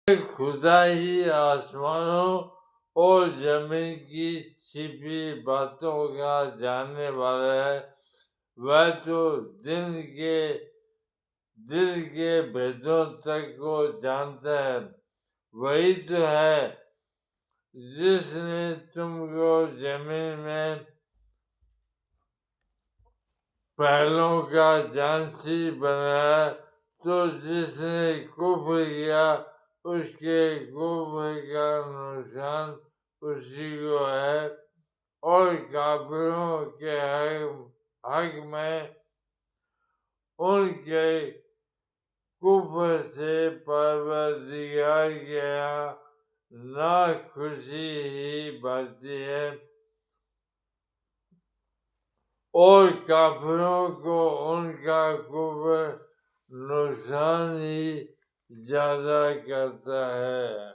خدا ہی آسمانوں اور زمین کی چھپی باتوں کا جاننے والا ہے۔ وہ تو دل کے بھیدوں تک کو جانتا ہے۔ وہی تو ہے جس نے تم کو زمین میں پہلوں کا جانشین بنایا، تو جس نے کفر کیا اس کے کفر کا نقصان اسی کو ہے، اور کافروں کے حق میں ان کے کفر سے پروردگار کے یہاں ناخوشی ہی بڑھتی ہے، اور کافروں کو ان کا کفر نقصان ہی زیادہ کرتا ہے۔